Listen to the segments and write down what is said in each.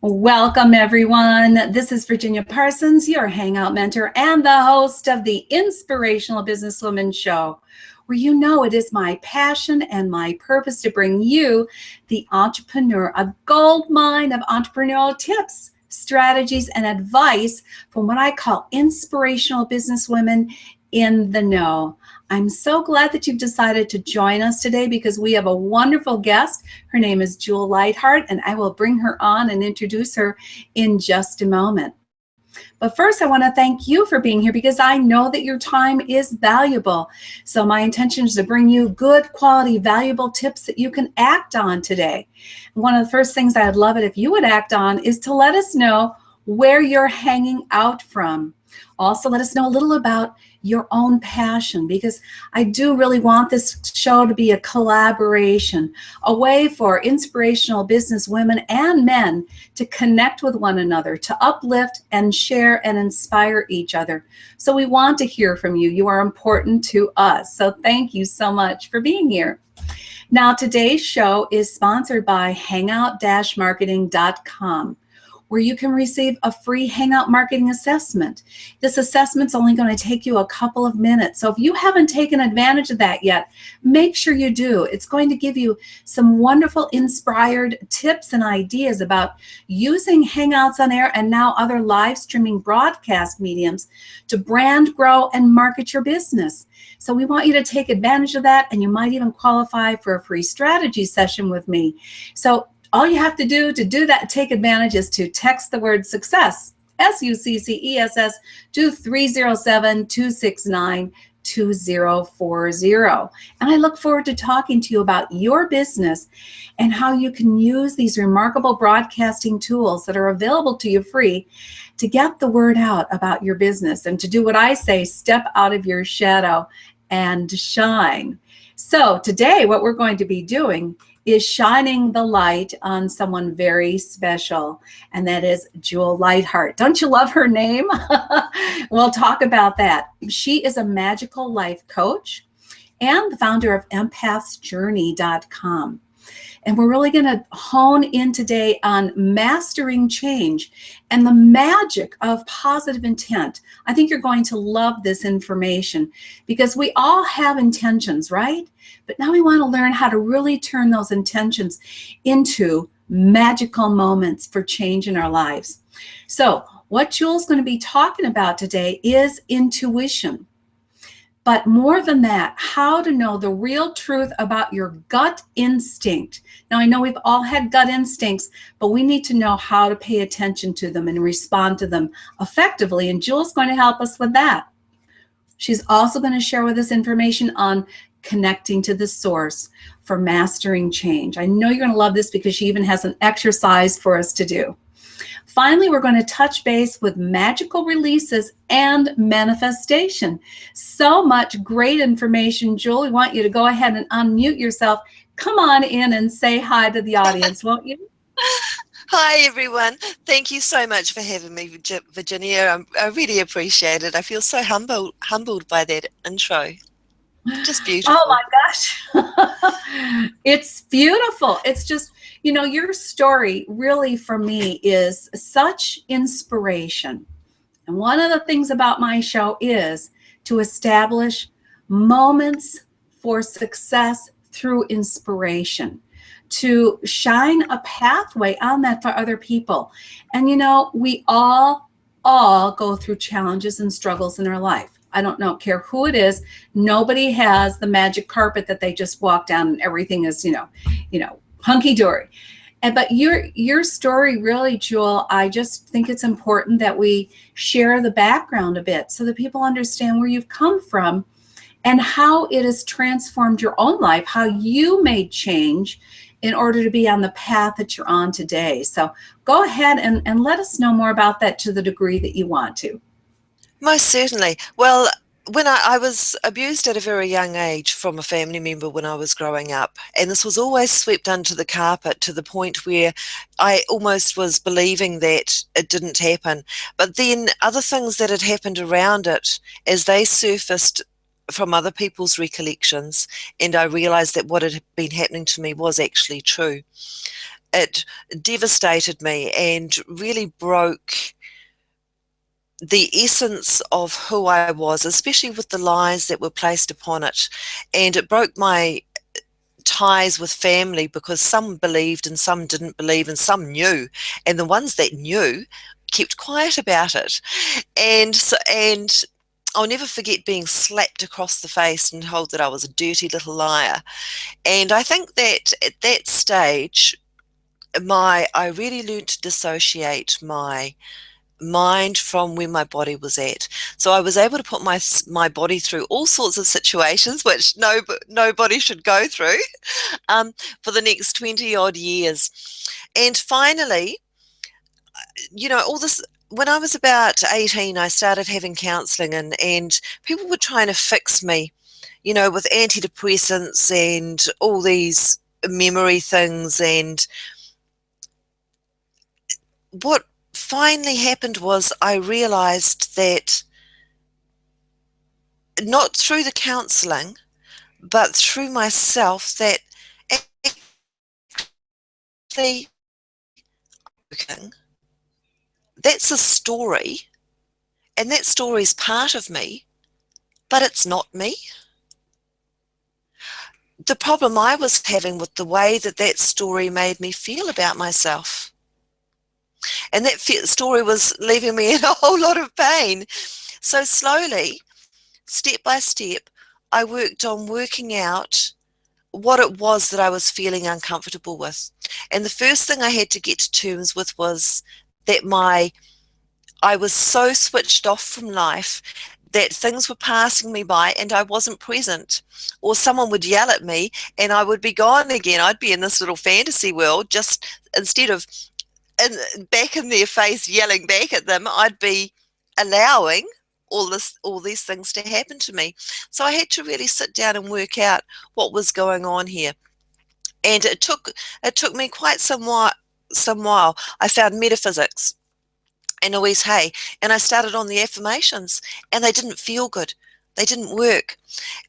Welcome, everyone. This is Virginia Parsons, your Hangout mentor and the host of the Inspirational Business Women show, where you know it is my passion and my purpose to bring you, the entrepreneur, a gold mine of entrepreneurial tips, strategies, and advice from what I call inspirational business women in the know. I'm so glad that you've decided to join us today because we have a wonderful guest. Her name is Juhl, and I will bring her on and introduce her in just a moment. But first, I want to thank you for being here because I know that your time is valuable. So my intention is to bring you good quality, valuable tips that you can act on today. One of the first things I'd love it if you would act on is to let us know where you're hanging out from. Also, let us know a little about your own passion, because I do really want this show to be a collaboration, a way for inspirational business women and men to connect with one another, to uplift and share and inspire each other. So we want to hear from you. You are important to us. So thank you so much for being here. Now, today's show is sponsored by hangout-marketing.com. where you can receive a free Hangout marketing assessment. This assessment's only going to take you a couple of minutes. So if you haven't taken advantage of that yet, make sure you do. It's going to give you some wonderful inspired tips and ideas about using Hangouts on air and now other live streaming broadcast mediums to brand, grow, and market your business. So we want you to take advantage of that, and you might even qualify for a free strategy session with me. So all you have to do that, take advantage, is to text the word success, SUCCESS, to 307-269-2040. And I look forward to talking to you about your business and how you can use these remarkable broadcasting tools that are available to you free to get the word out about your business and to do what I say, step out of your shadow and shine. So today, what we're going to be doing is shining the light on someone very special, and that is Juhl. Don't you love her name? We'll talk about that. She is a magical life coach and the founder of empathsjourney.com. And we're really going to hone in today on mastering change and the magic of positive intent. I think you're going to love this information because we all have intentions, right? But now we want to learn how to really turn those intentions into magical moments for change in our lives. So what Juhl's going to be talking about today is intuition. But more than that, how to know the real truth about your gut instinct. Now, I know we've all had gut instincts, but we need to know how to pay attention to them and respond to them effectively. And Juhl's going to help us with that. She's also going to share with us information on connecting to the source for mastering change. I know you're going to love this because she even has an exercise for us to do. Finally, we're going to touch base with magical releases and manifestation. So much great information, Juhl. We want you to go ahead and unmute yourself. Come on in and say hi to the audience, won't you? Hi, everyone. Thank you so much for having me, Virginia. I really appreciate it. I feel so humbled by that intro. Just beautiful. Oh my gosh. It's beautiful. It's just, you know, your story really for me is such inspiration. And one of the things about my show is to establish moments for success through inspiration, to shine a pathway on that for other people. And, you know, we all go through challenges and struggles in our life. I don't care who it is. Nobody has the magic carpet that they just walk down and everything is, you know, hunky-dory. But your story really, Juhl, I just think it's important that we share the background a bit so that people understand where you've come from and how it has transformed your own life, how you made change in order to be on the path that you're on today. So go ahead and let us know more about that to the degree that you want to. Most certainly. Well, when I was abused at a very young age from a family member when I was growing up, and this was always swept under the carpet to the point where I almost was believing that it didn't happen. But then other things that had happened around it, as they surfaced from other people's recollections, and I realized that what had been happening to me was actually true. it devastated me and really broke the essence of who I was, especially with the lies that were placed upon it. And it broke my ties with family, because some believed and some didn't believe and some knew, and the ones that knew kept quiet about it. And I'll never forget being slapped across the face and told that I was a dirty little liar. And I think that at that stage, I really learned to dissociate my mind from where my body was at. So I was able to put my body through all sorts of situations which nobody should go through for the next 20 odd years. And finally, all this, when I was about 18, I started having counselling, and people were trying to fix me, with antidepressants and all these memory things. And what finally happened was I realized that not through the counseling, but through myself, that actually that's a story, and that story is part of me, but it's not me. The problem I was having with the way that story made me feel about myself. And that story was leaving me in a whole lot of pain. So slowly, step by step, I worked on working out what it was that I was feeling uncomfortable with. And the first thing I had to get to terms with was that I was so switched off from life that things were passing me by and I wasn't present. Or someone would yell at me and I would be gone again. I'd be in this little fantasy world, just instead of back in their face yelling back at them, I'd be allowing all these things to happen to me. So I had to really sit down and work out what was going on here. And it took me quite some while. I found Metaphysics and Louise Hay, and I started on the affirmations, and they didn't feel good. They didn't work.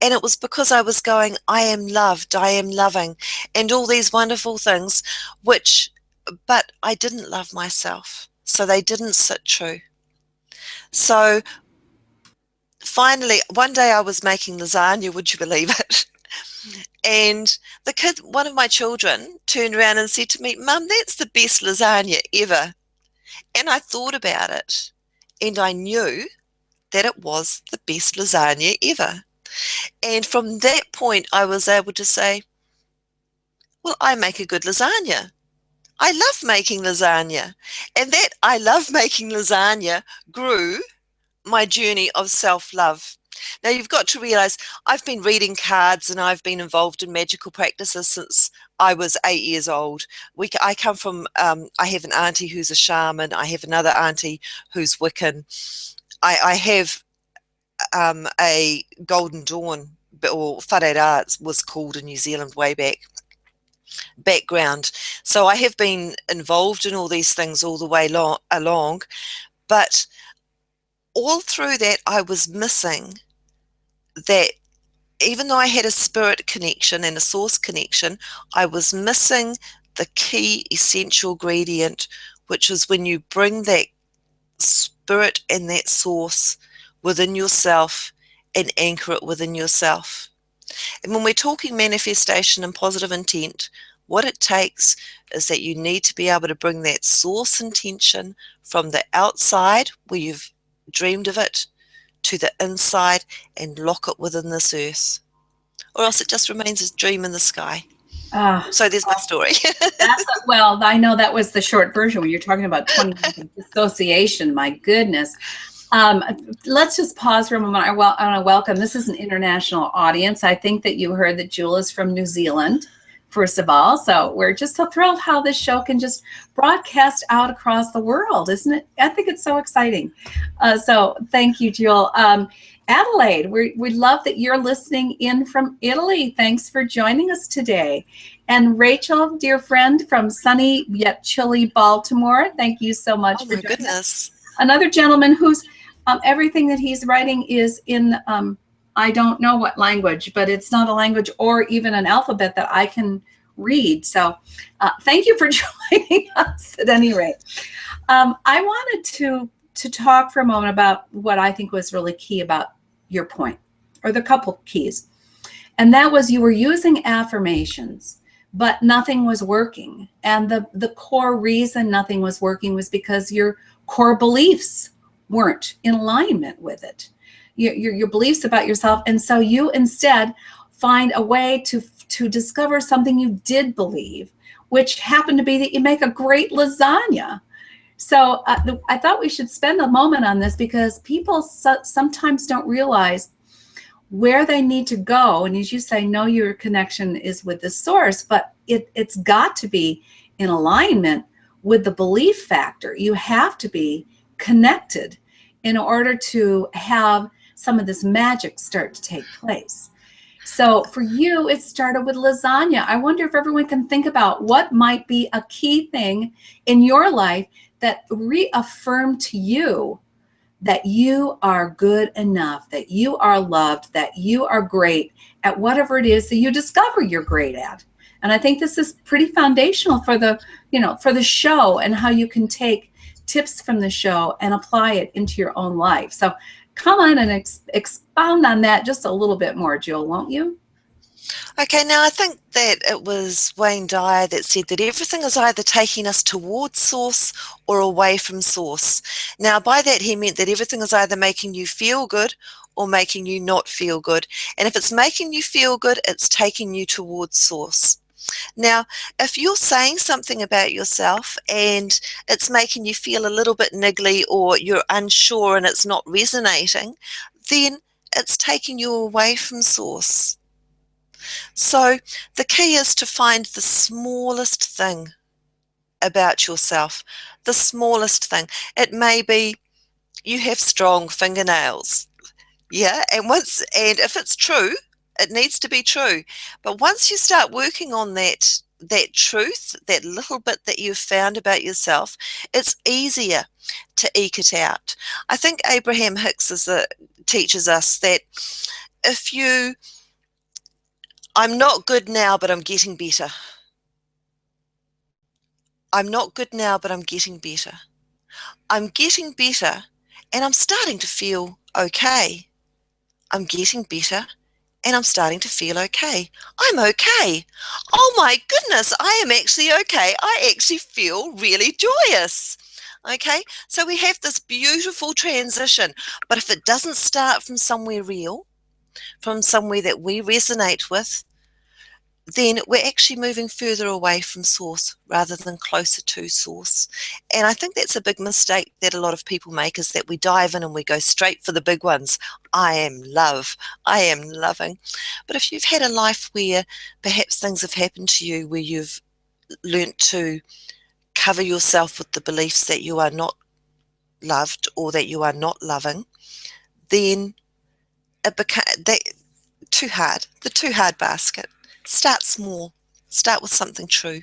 And it was because I was going, I am loved, I am loving, and all these wonderful things, but I didn't love myself. So they didn't sit true. So finally, one day I was making lasagna, would you believe it? And one of my children turned around and said to me, Mum, that's the best lasagna ever. And I thought about it, and I knew that it was the best lasagna ever. And from that point, I was able to say, well, I make a good lasagna. I love making lasagna. And that I love making lasagna grew my journey of self-love. Now, you've got to realize I've been reading cards and I've been involved in magical practices since I was 8 years old. I come from, I have an auntie who's a shaman. I have another auntie who's Wiccan. I have a Golden Dawn, or Whare Arts was called in New Zealand way background. So I have been involved in all these things all the way along. But all through that, I was missing that. Even though I had a spirit connection and a source connection, I was missing the key essential ingredient, which is when you bring that spirit and that source within yourself and anchor it within yourself. And when we're talking manifestation and positive intent, what it takes is that you need to be able to bring that source intention from the outside, where you've dreamed of it, to the inside and lock it within this earth, or else it just remains a dream in the sky. So there's my story. Well, I know that was the short version when you're talking about 20 years of dissociation. My goodness. Let's just pause for a moment. I want to welcome, this is an international audience. I think that you heard that Juhl is from New Zealand, first of all. So we're just so thrilled how this show can just broadcast out across the world, isn't it? I think it's so exciting. So thank you, Juhl. Adelaide, we love that you're listening in from Italy. Thanks for joining us today. And Rachel, dear friend from sunny yet chilly Baltimore, thank you so much for joining us. Another gentleman who's everything that he's writing is in I don't know what language, but it's not a language or even an alphabet that I can read. So thank you for joining us at any rate. I wanted to talk for a moment about what I think was really key about your point, or the couple keys. And that was, you were using affirmations, but nothing was working. And the core reason nothing was working was because your core beliefs weren't in alignment with it. Your beliefs about yourself. And so you instead find a way to discover something you did believe, which happened to be that you make a great lasagna. So I thought we should spend a moment on this, because people sometimes don't realize where they need to go. And as you say, know your connection is with the source, but it's got to be in alignment with the belief factor. You have to be connected in order to have some of this magic start to take place. So for you, it started with lasagna. I wonder if everyone can think about what might be a key thing in your life that reaffirmed to you that you are good enough, that you are loved, that you are great at whatever it is that you discover you're great at. And I think this is pretty foundational for the show, and how you can take tips from the show and apply it into your own life. So come on and expound on that just a little bit more, Juhl, won't you? Okay, now I think that it was Wayne Dyer that said that everything is either taking us towards source or away from source. Now, by that he meant that everything is either making you feel good or making you not feel good. And if it's making you feel good, it's taking you towards source. Now, if you're saying something about yourself and it's making you feel a little bit niggly, or you're unsure and it's not resonating, then it's taking you away from source. So the key is to find the smallest thing about yourself, the smallest thing. It may be you have strong fingernails. Yeah, and if it's true, it needs to be true. But once you start working on that truth, that little bit that you've found about yourself, it's easier to eke it out. I think Abraham Hicks teaches us that I'm not good now, but I'm getting better. I'm not good now, but I'm getting better. I'm getting better, and I'm starting to feel okay. I'm getting better, and I'm starting to feel okay. I'm okay. Oh my goodness, I am actually okay. I actually feel really joyous. Okay, so we have this beautiful transition, but if it doesn't start from somewhere real, from somewhere that we resonate with, then we're actually moving further away from source rather than closer to source. And I think that's a big mistake that a lot of people make, is that we dive in and we go straight for the big ones. I am love. I am loving. But if you've had a life where perhaps things have happened to you where you've learnt to cover yourself with the beliefs that you are not loved or that you are not loving, then it becomes too hard, the too hard basket. Start small. Start with something true.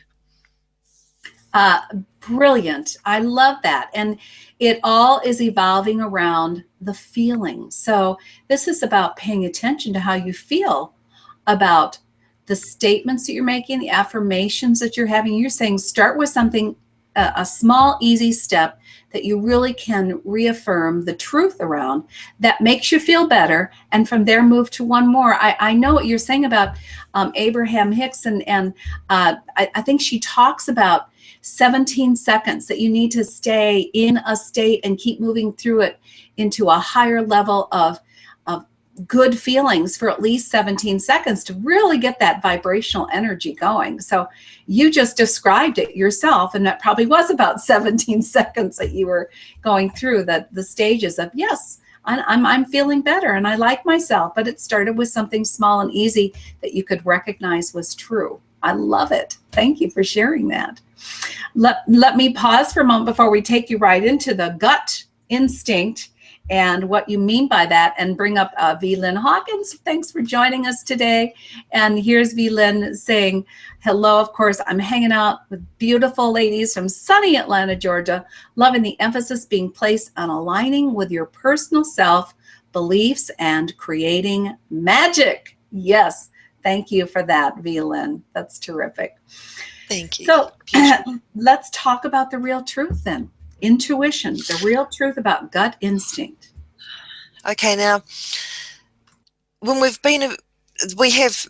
Brilliant. I love that. And it all is evolving around the feeling. So this is about paying attention to how you feel about the statements that you're making, the affirmations that you're having. You're saying start with something, a small, easy step that you really can reaffirm the truth around, that makes you feel better. And from there, move to one more. I know what you're saying about Abraham Hicks. And I think she talks about 17 seconds that you need to stay in a state and keep moving through it into a higher level of good feelings for at least 17 seconds to really get that vibrational energy going. So you just described it yourself, and that probably was about 17 seconds that you were going through the stages of, yes, I'm feeling better and I like myself, but it started with something small and easy that you could recognize was true. I love it. Thank you for sharing that. Let me pause for a moment before we take you right into the gut instinct and what you mean by that, and bring up V. Lynn Hawkins. Thanks for joining us today. And here's V. Lynn saying, hello, of course, I'm hanging out with beautiful ladies from sunny Atlanta, Georgia, loving the emphasis being placed on aligning with your personal self, beliefs, and creating magic. Yes, Thank you for that, Vlyn. That's terrific. Thank you. So let's talk about the real truth then. Intuition, the real truth about gut instinct. Okay, now, when we have,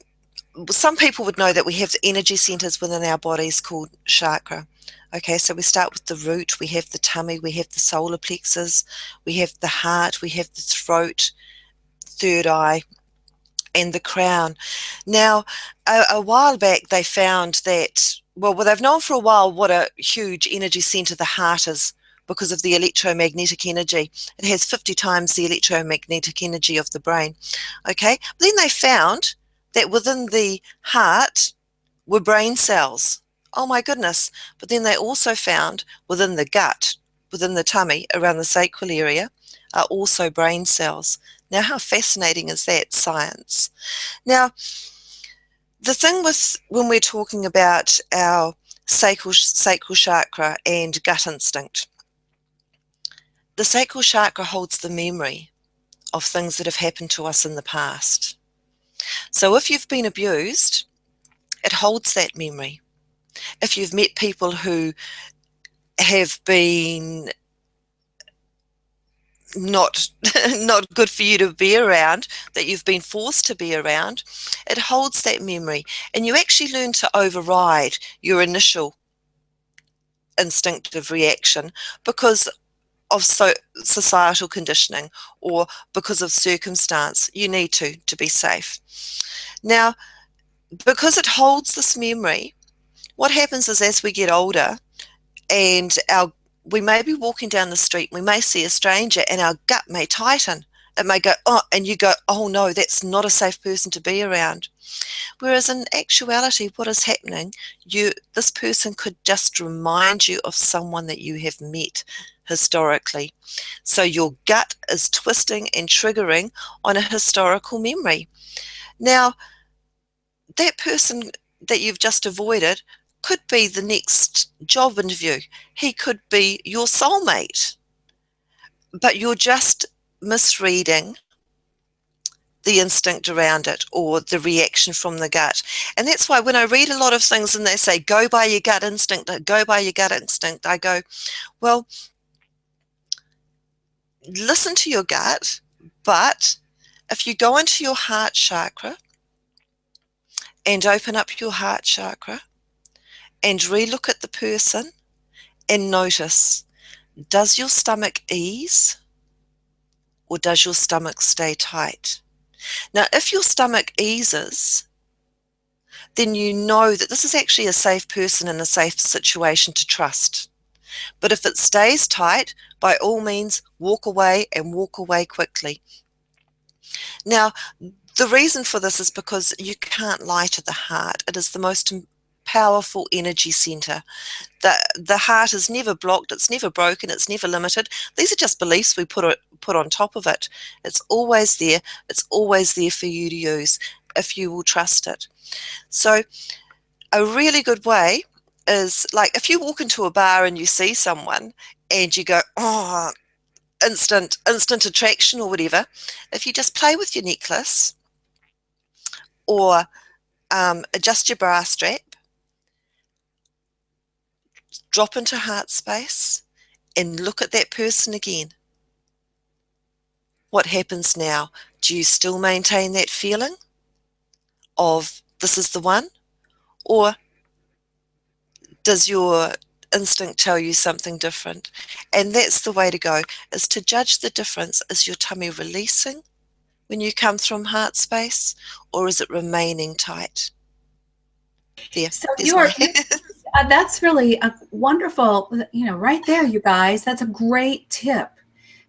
some people would know that we have energy centers within our bodies called chakra. Okay, so we start with the root, we have the tummy, we have the solar plexus, we have the heart, we have the throat, third eye, and the crown. Now, a while back they found that, well, they've known for a while what a huge energy center the heart is because of the electromagnetic energy. It has 50 times the electromagnetic energy of the brain. Okay, then they found that within the heart were brain cells. Oh my goodness. But then they also found within the gut, within the tummy, around the sacral area, are also brain cells. Now, how fascinating is that, science? Now, the thing with when we're talking about our sacral chakra and gut instinct, the sacral chakra holds the memory of things that have happened to us in the past. So if you've been abused, it holds that memory. If you've met people who have been not good for you to be around, that you've been forced to be around, it holds that memory. And you actually learn to override your initial instinctive reaction because of societal conditioning or because of circumstance. You need to be safe. Now, because it holds this memory, what happens is as we get older and we may be walking down the street, we may see a stranger and our gut may tighten. It may go, oh, and you go, oh no, that's not a safe person to be around. Whereas in actuality, what is happening, this person could just remind you of someone that you have met historically. So your gut is twisting and triggering on a historical memory. Now, that person that you've just avoided could be the next job interview. He could be your soulmate, but you're just misreading the instinct around it or the reaction from the gut. And that's why when I read a lot of things and they say, go by your gut instinct, go by your gut instinct, I go, well, listen to your gut, but if you go into your heart chakra and open up your heart chakra and relook at the person and notice, does your stomach ease or does your stomach stay tight? Now, if your stomach eases, then you know that this is actually a safe person in a safe situation to trust. But if it stays tight, by all means, walk away and walk away quickly. Now, the reason for this is because you can't lie to the heart. It is the most powerful energy center. The heart is never blocked, it's never broken, it's never limited. These are just beliefs we put on top of it. It's always there. It's always there for you to use if you will trust it. So a really good way is, like, if you walk into a bar and you see someone and you go, oh, instant attraction or whatever, if you just play with your necklace or adjust your bra strap, drop into heart space and look at that person again. What happens now? Do you still maintain that feeling of this is the one? Or does your instinct tell you something different? And that's the way to go, is to judge the difference. Is your tummy releasing when you come from heart space, or is it remaining tight? There, So that's really a wonderful, right there, you guys. That's a great tip,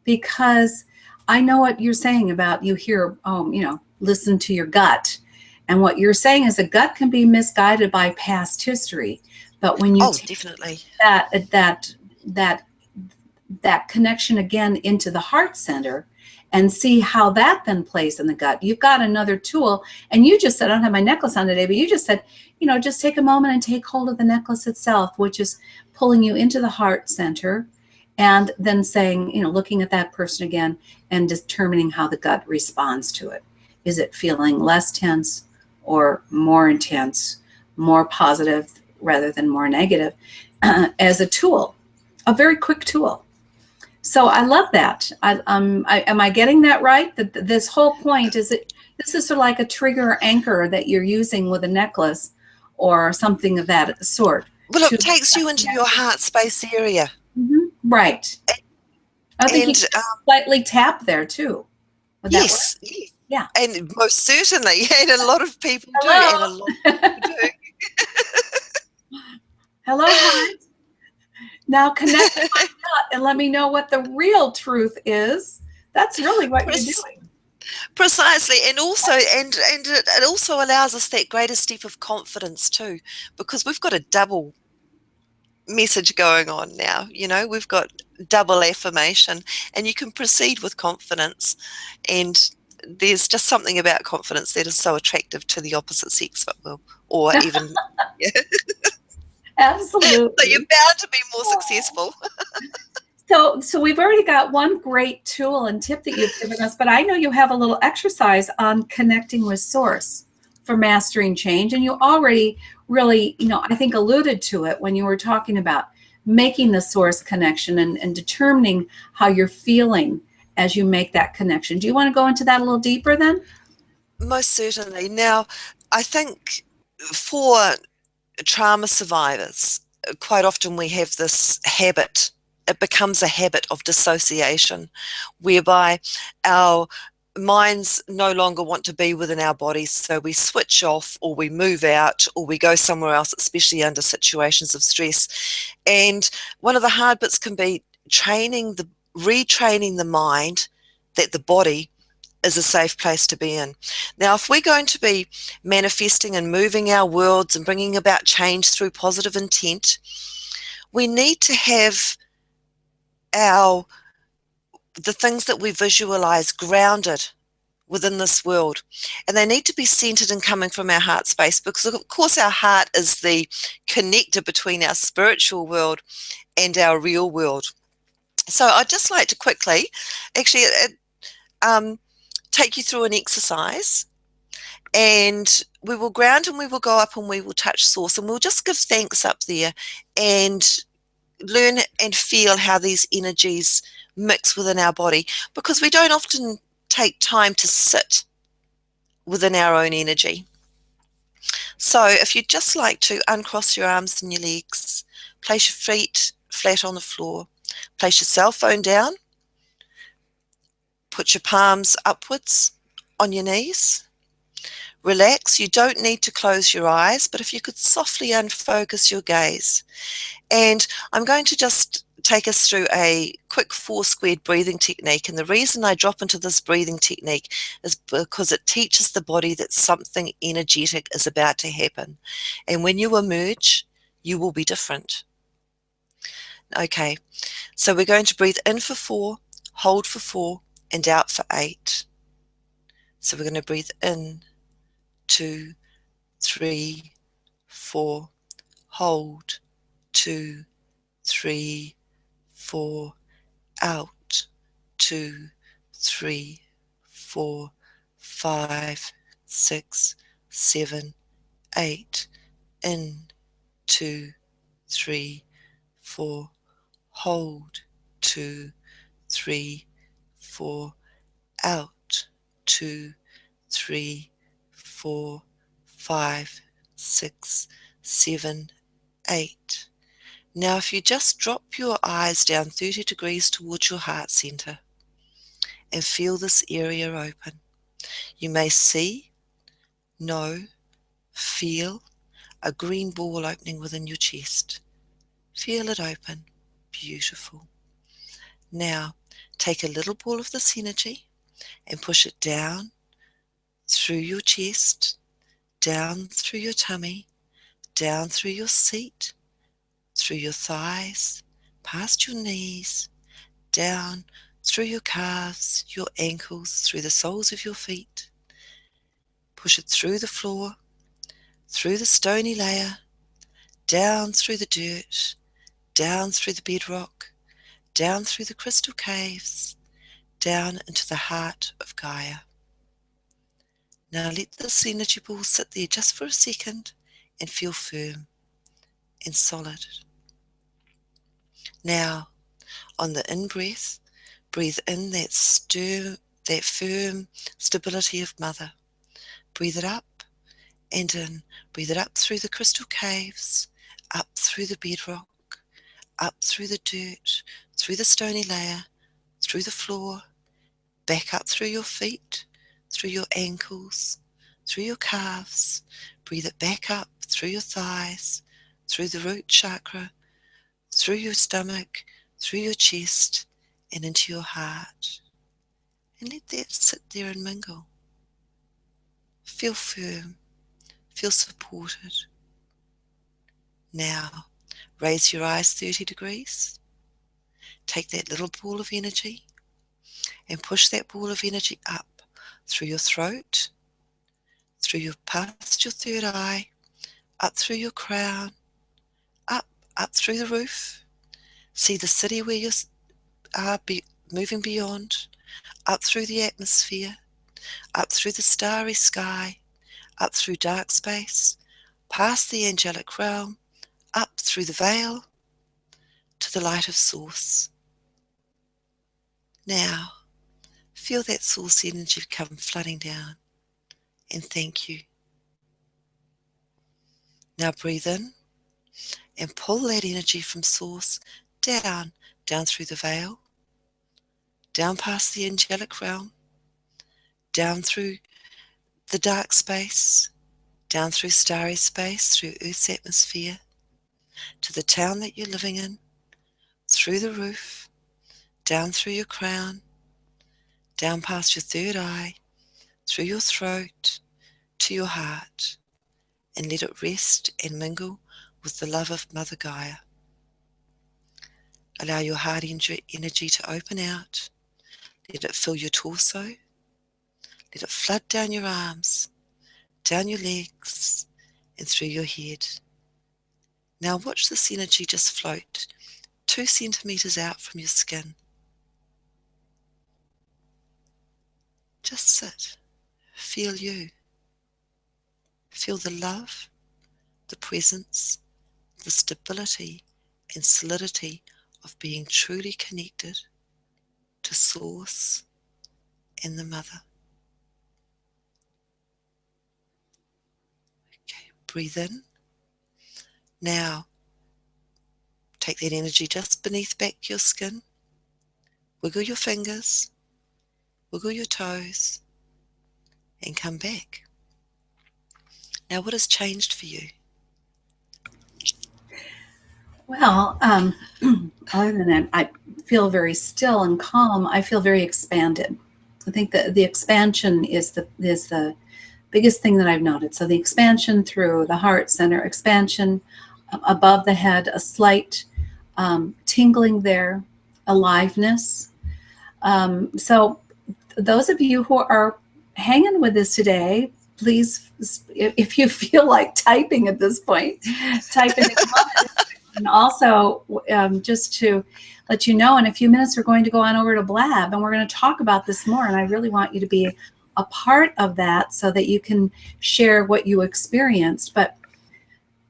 because I know what you're saying about, you hear, listen to your gut. And what you're saying is the gut can be misguided by past history. But when you take definitely that connection again into the heart center and see how that then plays in the gut, you've got another tool. And you just said, I don't have my necklace on today, but you just said, just take a moment and take hold of the necklace itself, which is pulling you into the heart center, and then saying, looking at that person again and determining how the gut responds to it. Is it feeling less tense or more intense, more positive rather than more negative, as a tool, a very quick tool. So I love that. Am I getting that right? That this whole point is that this is sort of like a trigger anchor that you're using with a necklace or something of that sort. Well, it takes you into your heart space area. Mm-hmm. Right. I think you can slightly tap there too. Would that work? Yes. Yeah. And most certainly, and a lot of people do, and a lot of people do. Hello, heart. Now connect with my gut and let me know what the real truth is. That's really what you're doing. Precisely, and also, and it also allows us that greater step of confidence too, because we've got a double message going on now. You know, we've got double affirmation, and you can proceed with confidence. And there's just something about confidence that is so attractive to the opposite sex, or even. Yeah. Absolutely. So you're bound to be more successful. So we've already got one great tool and tip that you've given us, but I know you have a little exercise on connecting with source for mastering change. And you already really, I think alluded to it when you were talking about making the source connection and determining how you're feeling as you make that connection. Do you want to go into that a little deeper then? Most certainly. Now, I think for trauma survivors, quite often we have this habit. It becomes a habit of dissociation, whereby our minds no longer want to be within our bodies, so we switch off, or we move out, or we go somewhere else, especially under situations of stress. And one of the hard bits can be retraining the mind that the body is a safe place to be in. Now, if we're going to be manifesting and moving our worlds and bringing about change through positive intent, we need to have the things that we visualize grounded within this world, and they need to be centered and coming from our heart space, because of course our heart is the connector between our spiritual world and our real world. So I'd just like to quickly actually take you through an exercise, and we will ground and we will go up and we will touch source, and we'll just give thanks up there and learn and feel how these energies mix within our body, because we don't often take time to sit within our own energy. So if you'd just like to uncross your arms and your legs, place your feet flat on the floor, place your cell phone down, put your palms upwards on your knees, relax. You don't need to close your eyes, but if you could softly unfocus your gaze. And I'm going to just take us through a quick 4-squared breathing technique. And the reason I drop into this breathing technique is because it teaches the body that something energetic is about to happen. And when you emerge, you will be different. Okay, so we're going to breathe in for 4, hold for 4, and out for 8. So we're going to breathe in, 2, 3, 4, hold, 2, 3, 4, out, 2, 3, 4, 5, 6, 7, 8, in, 2, 3, 4, hold, 2, 3, 4, out, 2, 3, 4, 5, 6, 7, 8. Now, if you just drop your eyes down 30 degrees towards your heart center and feel this area open, you may see, know, feel a green ball opening within your chest. Feel it open. Beautiful. Now, take a little ball of this energy and push it down through your chest, down through your tummy, down through your seat, through your thighs, past your knees, down through your calves, your ankles, through the soles of your feet. Push it through the floor, through the stony layer, down through the dirt, down through the bedrock, down through the crystal caves, down into the heart of Gaia. Now let this energy ball sit there just for a second and feel firm and solid. Now, on the in-breath, breathe in that firm stability of Mother. Breathe it up and in. Breathe it up through the crystal caves, up through the bedrock, up through the dirt, through the stony layer, through the floor, back up through your feet, through your ankles, through your calves. Breathe it back up through your thighs, through the root chakra, through your stomach, through your chest, and into your heart. And let that sit there and mingle. Feel firm, feel supported. Now, raise your eyes 30 degrees. Take that little ball of energy and push that ball of energy up through your throat, past your third eye, up through your crown, up through the roof. See the city where you are moving beyond, up through the atmosphere, up through the starry sky, up through dark space, past the angelic realm, up through the veil, to the light of Source. Now, feel that Source energy come flooding down, and thank you. Now breathe in and pull that energy from Source down through the veil, down past the angelic realm, down through the dark space, down through starry space, through Earth's atmosphere, to the town that you're living in, through the roof, down through your crown, down past your third eye, through your throat, to your heart, and let it rest and mingle with the love of Mother Gaia. Allow your heart energy to open out. Let it fill your torso. Let it flood down your arms, down your legs, and through your head. Now watch this energy just float 2 centimeters out from your skin. Just sit. Feel you. Feel the love, the presence, the stability and solidity of being truly connected to Source and the Mother. Okay, breathe in. Now, take that energy just beneath back your skin. Wiggle your fingers, wiggle your toes, and come back. Now, what has changed for you? Well, other than that, I feel very still and calm. I feel very expanded. I think that the expansion is the biggest thing that I've noted. So the expansion through the heart center, expansion above the head, a slight tingling there, aliveness. So those of you who are hanging with us today, please, if you feel like typing at this point, type in the comments. And also, just to let you know, in a few minutes, we're going to go on over to Blab, and we're going to talk about this more. And I really want you to be a part of that so that you can share what you experienced. But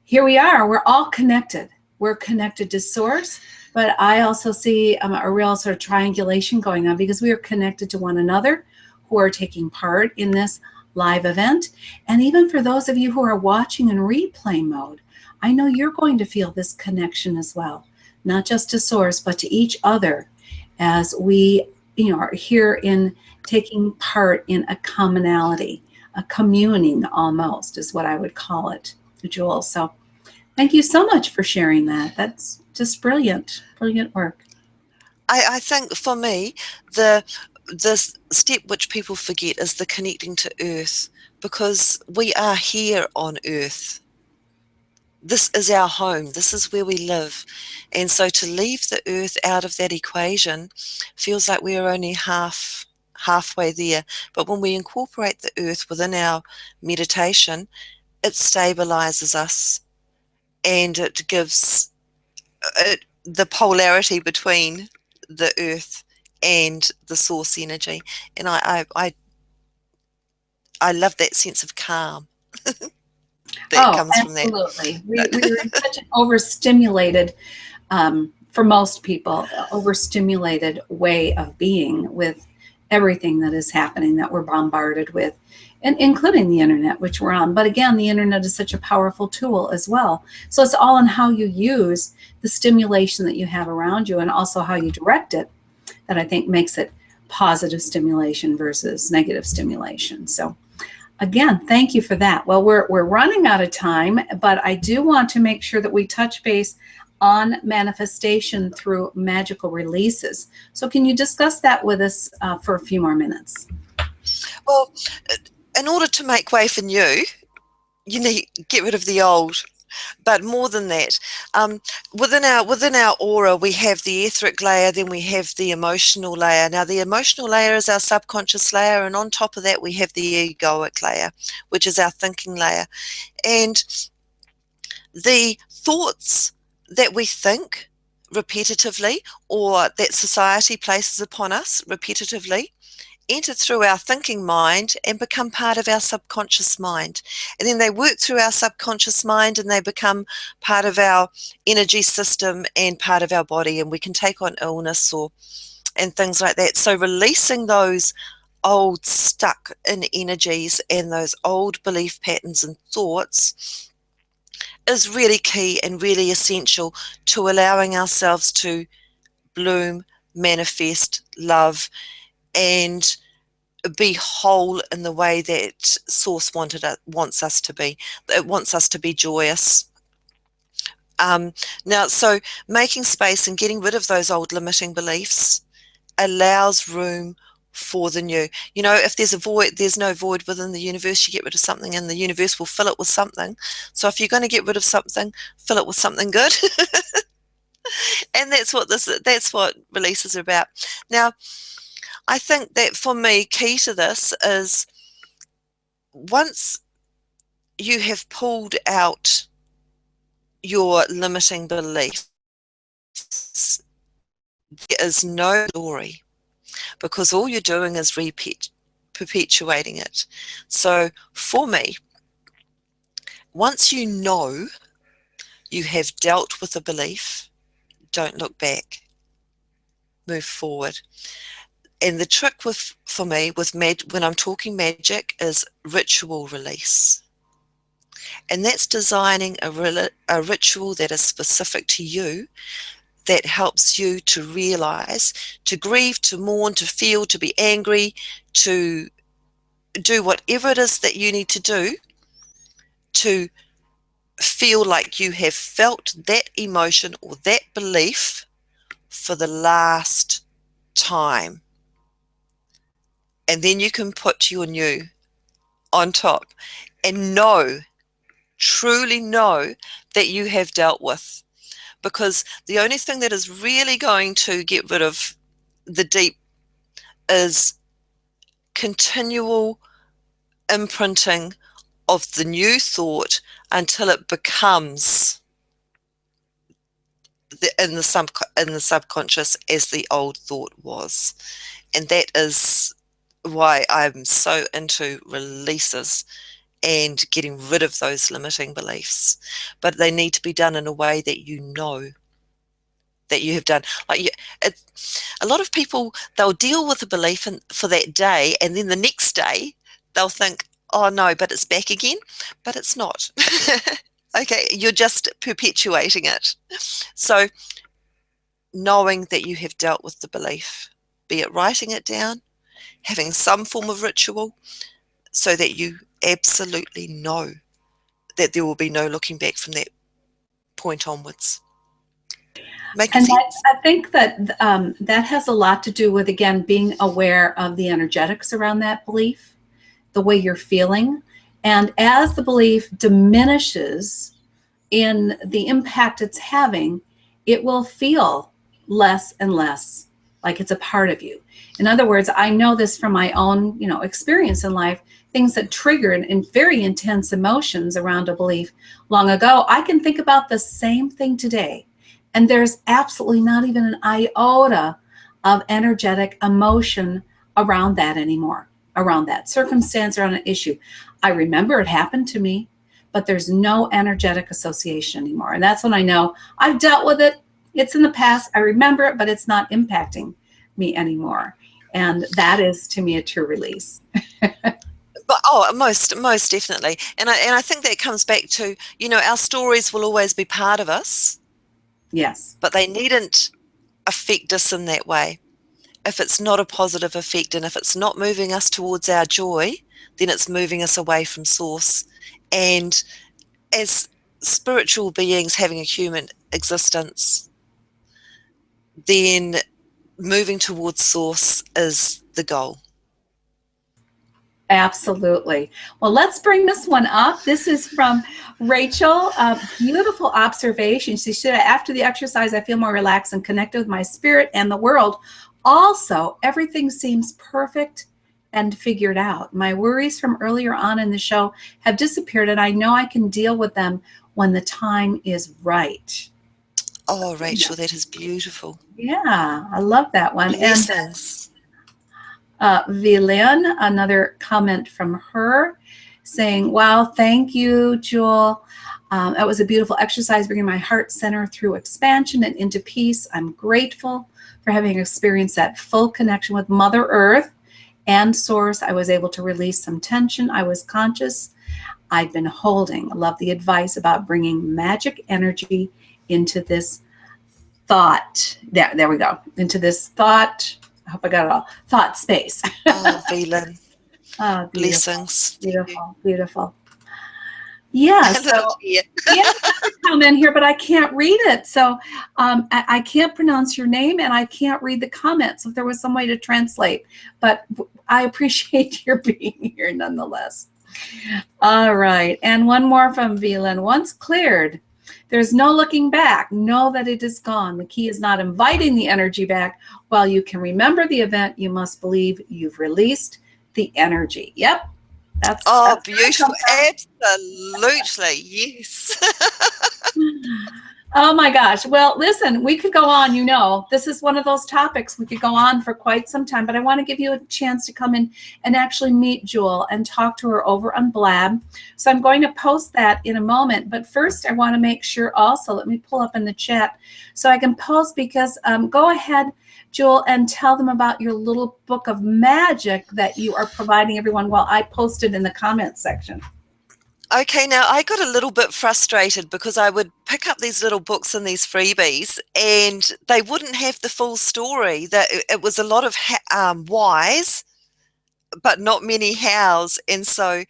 here we are. We're all connected. We're connected to Source. But I also see a real sort of triangulation going on because we are connected to one another who are taking part in this live event. And even for those of you who are watching in replay mode, I know you're going to feel this connection as well, not just to Source, but to each other as we, are here in taking part in a commonality, a communing almost is what I would call it, Juhl. So thank you so much for sharing that. That's just brilliant, brilliant work. I think for me, the step which people forget is the connecting to Earth, because we are here on Earth. This is our home. This is where we live. And so to leave the Earth out of that equation feels like we're only halfway there. But when we incorporate the Earth within our meditation, it stabilizes us, and it gives the polarity between the Earth and the Source energy. And I I love that sense of calm that comes from that. Absolutely. We're in such an overstimulated, for most people, overstimulated way of being with everything that is happening that we're bombarded with, and including the internet, which we're on. But again, the internet is such a powerful tool as well. So it's all in how you use the stimulation that you have around you, and also how you direct it, that I think makes it positive stimulation versus negative stimulation. So again, thank you for that. Well, we're running out of time, but I do want to make sure that we touch base on manifestation through magical releases. So can you discuss that with us for a few more minutes? Well, in order to make way for new, you need to get rid of the old. But more than that, within our aura, we have the etheric layer, then we have the emotional layer. Now, the emotional layer is our subconscious layer, and on top of that, we have the egoic layer, which is our thinking layer. And the thoughts that we think repetitively, or that society places upon us repetitively, enter through our thinking mind and become part of our subconscious mind. And then they work through our subconscious mind and they become part of our energy system and part of our body, and we can take on illness and things like that. So releasing those old stuck in energies and those old belief patterns and thoughts is really key and really essential to allowing ourselves to bloom, manifest, love, and be whole in the way that Source wants us to be. It wants us to be joyous. Now, so making space and getting rid of those old limiting beliefs allows room for the new. You know, if there's a void, there's no void within the universe. You get rid of something and the universe will fill it with something. So if you're going to get rid of something, fill it with something good. And that's what releases are about. Now, I think that for me, key to this is once you have pulled out your limiting beliefs, there is no story, because all you're doing is perpetuating it. So for me, once you know you have dealt with a belief, don't look back, move forward. And the trick for me when I'm talking magic is ritual release. And that's designing a ritual that is specific to you, that helps you to realize, to grieve, to mourn, to feel, to be angry, to do whatever it is that you need to do to feel like you have felt that emotion or that belief for the last time. And then you can put your new on top and know, truly know that you have dealt with. Because the only thing that is really going to get rid of the deep is continual imprinting of the new thought until it becomes in the subconscious as the old thought was. And that is why I'm so into releases and getting rid of those limiting beliefs. But they need to be done in a way that you know that you have done. Like a lot of people, they'll deal with a belief for that day, and then the next day they'll think, oh no, but it's back again. But it's not. Okay, you're just perpetuating it. So knowing that you have dealt with the belief, be it writing it down, having some form of ritual, so that you absolutely know that there will be no looking back from that point onwards. Making sense? I think that that has a lot to do with, again, being aware of the energetics around that belief, the way you're feeling. And as the belief diminishes in the impact it's having, it will feel less and less like it's a part of you. In other words, I know this from my own, experience in life. Things that triggered in very intense emotions around a belief long ago, I can think about the same thing today. And there's absolutely not even an iota of energetic emotion around that anymore. around that circumstance or on an issue. I remember it happened to me, but there's no energetic association anymore. And that's when I know I've dealt with it. It's in the past. I remember it, but it's not impacting me anymore. And that is, to me, a true release. But most definitely. And I think that comes back to, our stories will always be part of us. Yes. But they needn't affect us in that way. If it's not a positive effect, and if it's not moving us towards our joy, then it's moving us away from source. And as spiritual beings having a human existence, then moving towards source is the goal. Absolutely. Well, let's bring this one up. This is from Rachel. A beautiful observation. She said, after the exercise, I feel more relaxed and connected with my spirit and the world. Also, everything seems perfect and figured out. My worries from earlier on in the show have disappeared, and I know I can deal with them when the time is right. Oh, Rachel, that is beautiful. Yeah, I love that one. Blessings. Vilain, another comment from her saying, wow, thank you, Juhl. That was a beautiful exercise, bringing my heart center through expansion and into peace. I'm grateful for having experienced that full connection with Mother Earth and Source. I was able to release some tension I was conscious I'd been holding. I love the advice about bringing magic energy into this thought. There we go. Into this thought. I hope I got it all. Thought space. Oh, Vilain. Oh, Blessings. Beautiful, beautiful. Yeah, so yeah, there's a comment here, but I can't read it. So I can't pronounce your name, and I can't read the comments. If there was some way to translate, but I appreciate your being here nonetheless. All right, and one more from Vilain. Once cleared, there's no looking back. Know that it is gone. The key is not inviting the energy back. While you can remember the event, you must believe you've released the energy. Yep. That's beautiful. Absolutely. Yes. Oh my gosh. Well, listen, we could go on, this is one of those topics we could go on for quite some time, but I want to give you a chance to come in and actually meet Juhl and talk to her over on Blab. So I'm going to post that in a moment, but first I want to make sure also, let me pull up in the chat so I can post, because go ahead, Juhl, and tell them about your little book of magic that you are providing everyone while I post it in the comments section. Okay, now I got a little bit frustrated because I would pick up these little books and these freebies, and they wouldn't have the full story. That it was a lot of whys, but not many hows, and so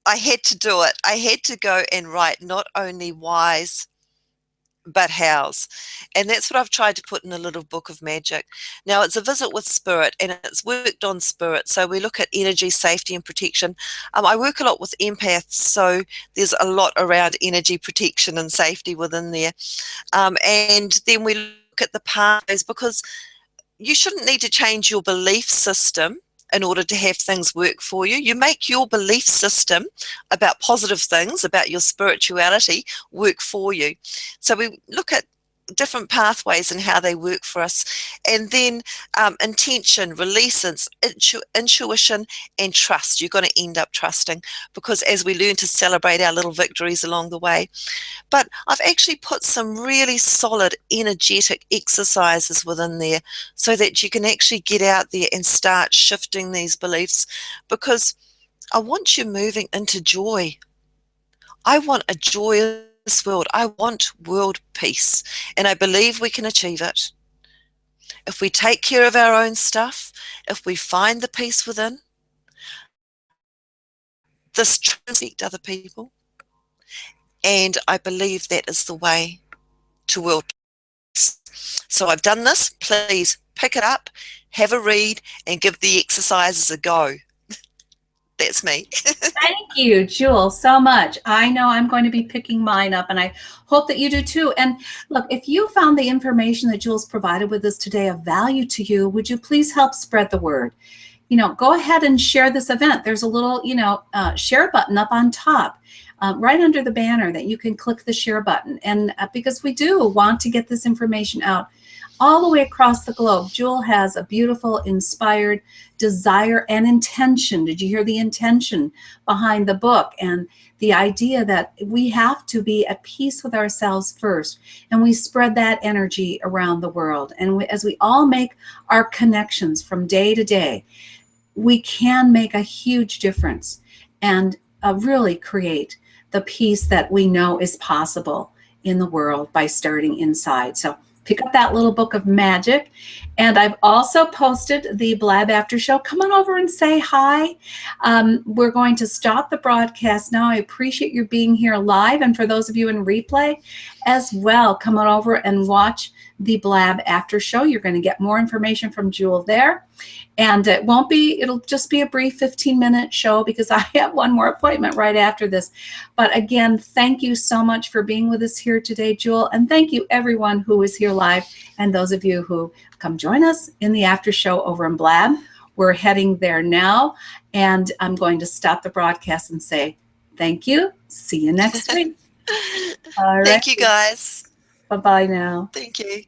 I had to do it. I had to go and write not only whys, but hows. And that's what I've tried to put in a little book of magic. Now, it's a visit with spirit, and it's worked on spirit. So we look at energy, safety, and protection. I work a lot with empaths, so there's a lot around energy protection and safety within there. And then we look at the pathways, because you shouldn't need to change your belief system in order to have things work for you. You make your belief system about positive things, about your spirituality, work for you. So we look at different pathways and how they work for us. And then intention, releases, intuition, and trust. You're going to end up trusting, because as we learn to celebrate our little victories along the way. But I've actually put some really solid energetic exercises within there so that you can actually get out there and start shifting these beliefs, because I want you moving into joy. I want a joyous world. I want world peace, and I believe we can achieve it if we take care of our own stuff, if we find the peace within. This translates other people, and I believe that is the way to world peace. So I've done this. Please pick it up, have a read, and give the exercises a go. That's me. Thank you, Juhl, so much. I know I'm going to be picking mine up, and I hope that you do too. And look, if you found the information that Juhl's provided with us today of value to you, would you please help spread the word? Go ahead and share this event. There's a little, share button up on top, right under the banner, that you can click the share button. And because we do want to get this information out all the way across the globe. Juhl has a beautiful, inspired desire and intention. Did you hear the intention behind the book? And the idea that we have to be at peace with ourselves first, and we spread that energy around the world. And as we all make our connections from day to day, we can make a huge difference and really create the peace that we know is possible in the world by starting inside. So pick up that little book of magic. And I've also posted the Blab After Show. Come on over and say hi. We're going to stop the broadcast now. I appreciate your being here live. And for those of you in replay as well, come on over and watch the Blab After Show. You're going to get more information from Juhl there. And it'll just be a brief 15-minute show because I have one more appointment right after this. But again, thank you so much for being with us here today, Juhl. And thank you everyone who is here live and those of you who come join us in the after show over in Blab. We're heading there now. And I'm going to stop the broadcast and say thank you. See you next week. All right. Thank you, guys. Bye-bye now. Thank you.